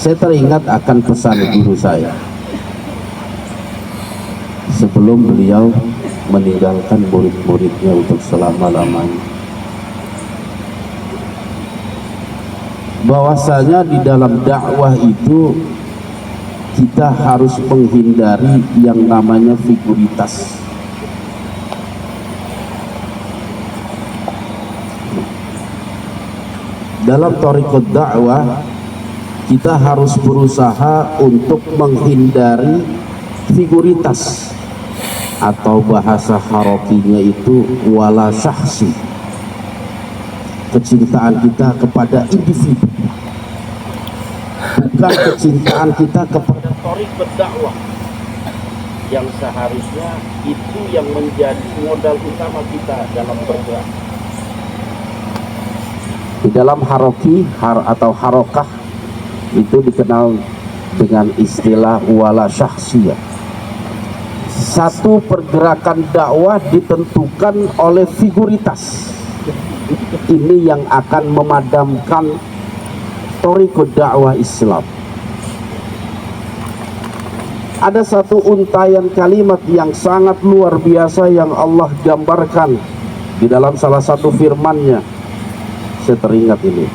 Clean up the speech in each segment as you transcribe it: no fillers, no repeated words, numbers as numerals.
Saya teringat akan pesan guru saya sebelum beliau meninggalkan murid-muridnya untuk selama-lamanya, bahwasanya di dalam dakwah itu kita harus menghindari yang namanya figuritas. Dalam thariqat dakwah kita harus berusaha untuk menghindari figuritas, atau bahasa harokinya itu wala syahsi, kecintaan kita kepada individu, bukan kecintaan kita kepada thariqat dakwah yang seharusnya itu yang menjadi modal utama kita dalam bergerak. Di dalam haroki atau harokah itu dikenal dengan istilah wala syahsiyah. Satu pergerakan dakwah ditentukan oleh figuritas. Ini yang akan memadamkan thariqat dakwah Islam. Ada satu untayan kalimat yang sangat luar biasa yang Allah gambarkan di dalam salah satu firman-Nya. Saya teringat ini.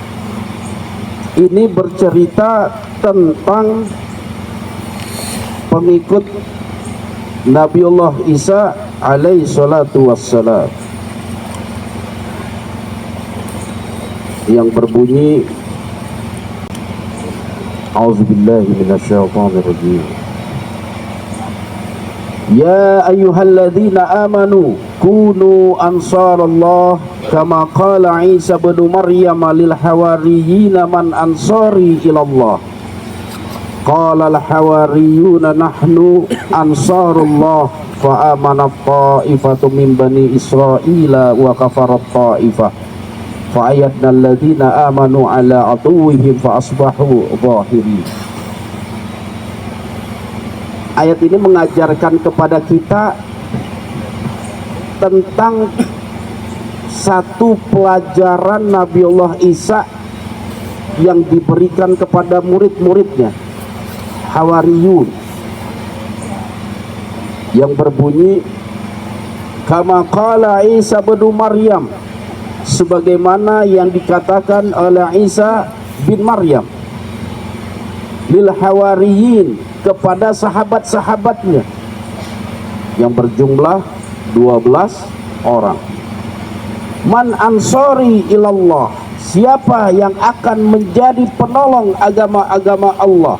Ini bercerita tentang pengikut Nabiullah Isa alaihi salatu wassalam yang berbunyi A'udzubillahi minasyaitonirrajim. Ya ayyuhalladzina amanu kunu ansarallah kama qala Isa bin Maryam lil hawariyina man ansari ilallah qala al hawariyuna nahnu ansarullah fa amana ta'ifatu min bani Israila wa kafarat ta'ifah fa ayatna alladzina amanu ala aduwwihim fa asbahu zahirin. Ayat ini mengajarkan kepada kita tentang satu pelajaran Nabiullah Isa yang diberikan kepada murid-muridnya, Hawariyun, yang berbunyi kama qala Isa bin Maryam, sebagaimana yang dikatakan oleh Isa bin Maryam lil hawariyin, kepada sahabat-sahabatnya yang berjumlah 12 orang. Man ansori ilallah, siapa yang akan menjadi penolong agama-agama Allah,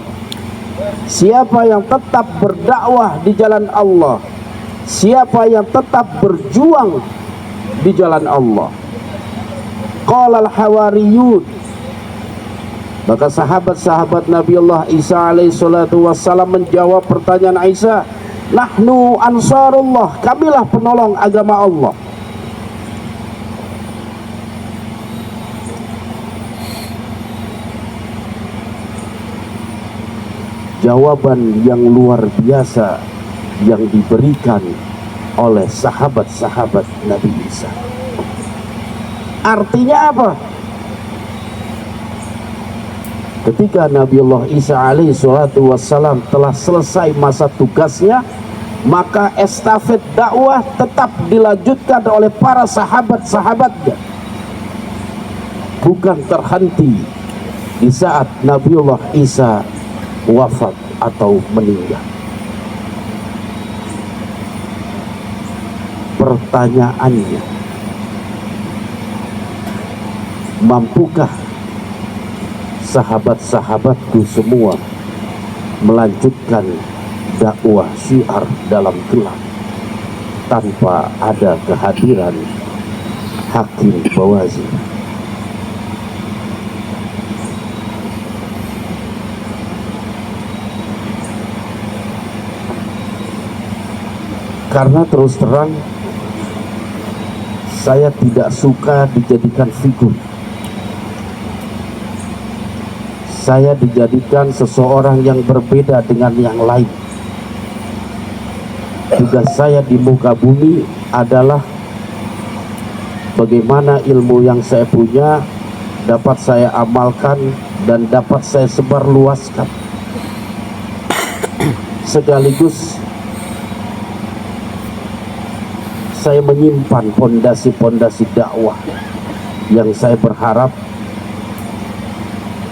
siapa yang tetap berdakwah di jalan Allah, siapa yang tetap berjuang di jalan Allah. Qala al-hawariyun, maka sahabat-sahabat Nabiullah Isa alaihi salatu wassalam menjawab pertanyaan Isa, nahnu ansarullah, kamilah penolong agama Allah. Jawaban yang luar biasa yang diberikan oleh sahabat-sahabat Nabi Isa. Artinya apa? Ketika Nabiullah Isa alaihi salatu wassalam telah selesai masa tugasnya, maka estafet dakwah tetap dilanjutkan oleh para sahabat-sahabatnya, bukan terhenti di saat Nabiullah Isa wafat atau meninggal. Pertanyaannya, mampukah sahabat-sahabatku semua melanjutkan dakwah syiar dalam gelap tanpa ada kehadiran Hakim Bawazi? Karena terus terang saya tidak suka dijadikan figur. Saya dijadikan seseorang yang berbeda dengan yang lain. Tugas saya di muka bumi adalah bagaimana ilmu yang saya punya dapat saya amalkan dan dapat saya sebarluaskan, sekaligus saya menyimpan pondasi-pondasi dakwah yang saya berharap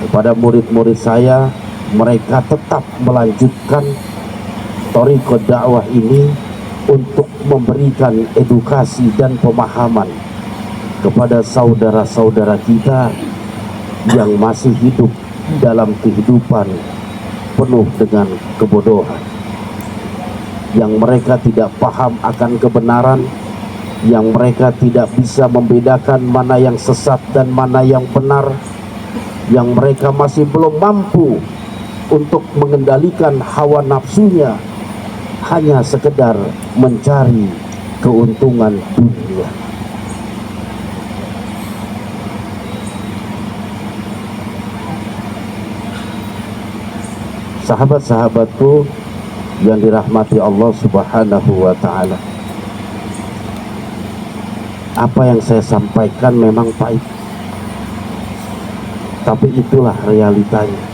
kepada murid-murid saya, mereka tetap melanjutkan thariqah dakwah ini untuk memberikan edukasi dan pemahaman kepada saudara-saudara kita yang masih hidup dalam kehidupan penuh dengan kebodohan, yang mereka tidak paham akan kebenaran, yang mereka tidak bisa membedakan mana yang sesat dan mana yang benar, yang mereka masih belum mampu untuk mengendalikan hawa nafsunya, hanya sekedar mencari keuntungan dunia. Sahabat-sahabatku yang dirahmati Allah Subhanahu wa Ta'ala, apa yang saya sampaikan memang pahit, tapi itulah realitanya.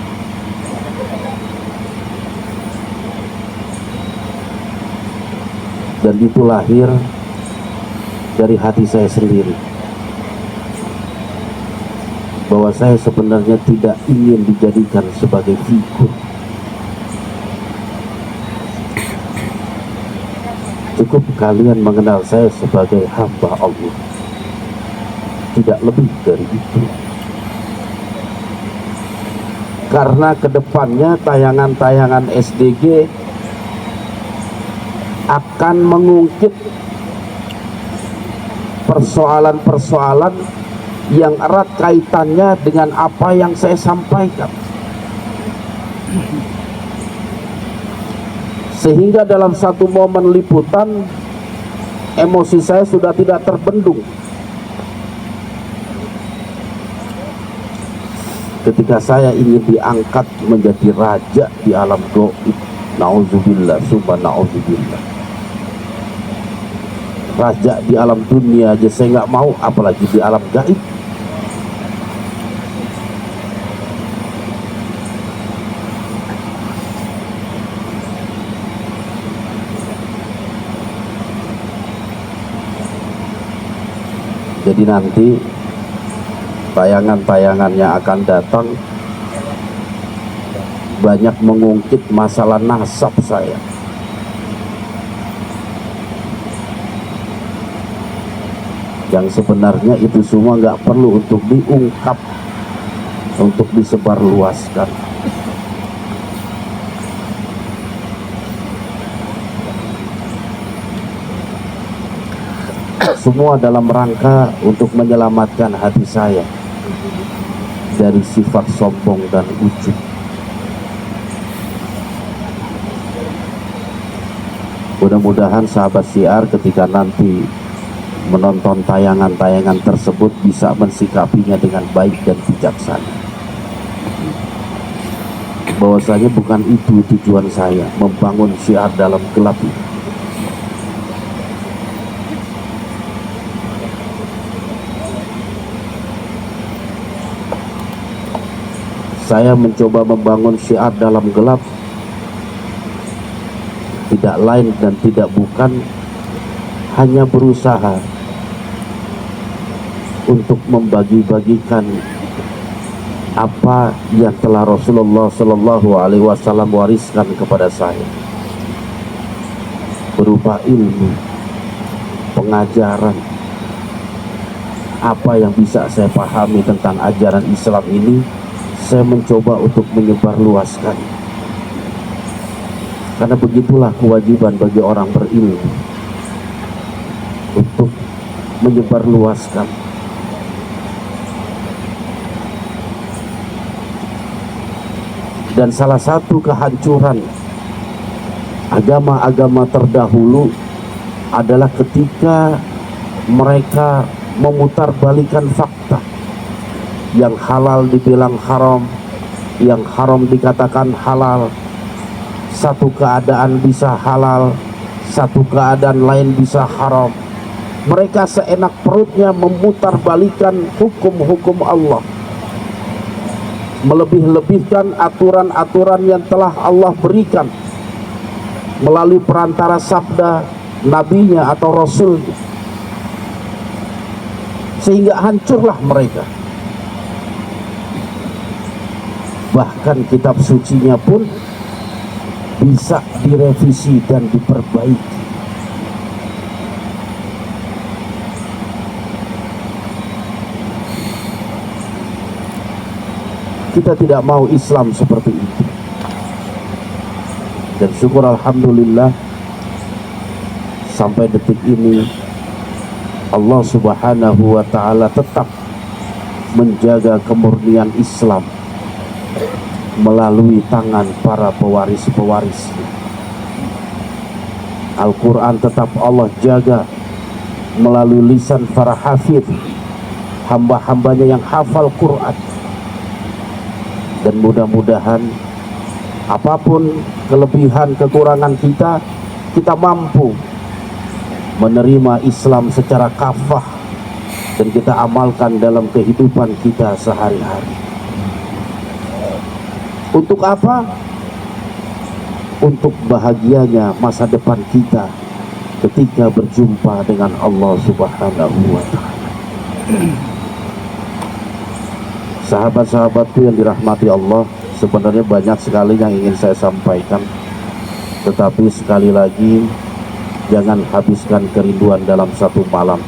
Dan itu lahir dari hati saya sendiri, bahwa saya sebenarnya tidak ingin dijadikan sebagai figur. Cukup kalian mengenal saya sebagai hamba Allah, tidak lebih dari itu. Karena kedepannya tayangan-tayangan SDG akan mengungkit persoalan-persoalan yang erat kaitannya dengan apa yang saya sampaikan, sehingga dalam satu momen liputan emosi saya sudah tidak terbendung ketika saya ingin diangkat menjadi raja di alam gaib. Nauzubillah, summa nauzubillah. Raja di alam dunia aja saya nggak mau, apalagi di alam gaib. Jadi nanti tayangan-tayangan yang akan datang banyak mengungkit masalah nasab saya, yang sebenarnya itu semua nggak perlu untuk diungkap, untuk disebarluaskan. Semua dalam rangka untuk menyelamatkan hati saya dari sifat sombong dan ujub. Mudah-mudahan sahabat syiar ketika nanti menonton tayangan-tayangan tersebut bisa mensikapinya dengan baik dan bijaksana. Bahwasanya bukan itu tujuan saya membangun syiar dalam gelap ini. Saya mencoba membangun syiar dalam gelap tidak lain dan tidak bukan hanya berusaha untuk membagi-bagikan apa yang telah Rasulullah Shallallahu Alaihi Wasallam wariskan kepada saya berupa ilmu, pengajaran, apa yang bisa saya pahami tentang ajaran Islam ini. Saya mencoba untuk menyebarluaskan, karena begitulah kewajiban bagi orang berilmu, untuk menyebarluaskan. Dan salah satu kehancuran agama-agama terdahulu adalah ketika mereka memutarbalikkan fakta. Yang halal dibilang haram, yang haram dikatakan halal. Satu keadaan bisa halal, satu keadaan lain bisa haram. Mereka seenak perutnya memutarbalikkan hukum-hukum Allah, melebih-lebihkan aturan-aturan yang telah Allah berikan melalui perantara sabda nabinya atau rasulnya, sehingga hancurlah mereka. Bahkan kitab sucinya pun bisa direvisi dan diperbaiki. Kita tidak mau Islam seperti itu. Dan syukur alhamdulillah sampai detik ini Allah subhanahu wa ta'ala tetap menjaga kemurnian Islam melalui tangan para pewaris-pewaris. Al-Quran tetap Allah jaga melalui lisan para hafidh, hamba-hambanya yang hafal Quran. Dan mudah-mudahan apapun kelebihan kekurangan kita, kita mampu menerima Islam secara kafah dan kita amalkan dalam kehidupan kita sehari-hari. Untuk apa? Untuk bahagianya masa depan kita ketika berjumpa dengan Allah subhanahu wa ta'ala. Sahabat-sahabatku yang dirahmati Allah, sebenarnya banyak sekali yang ingin saya sampaikan, tetapi sekali lagi jangan habiskan kerinduan dalam satu malam.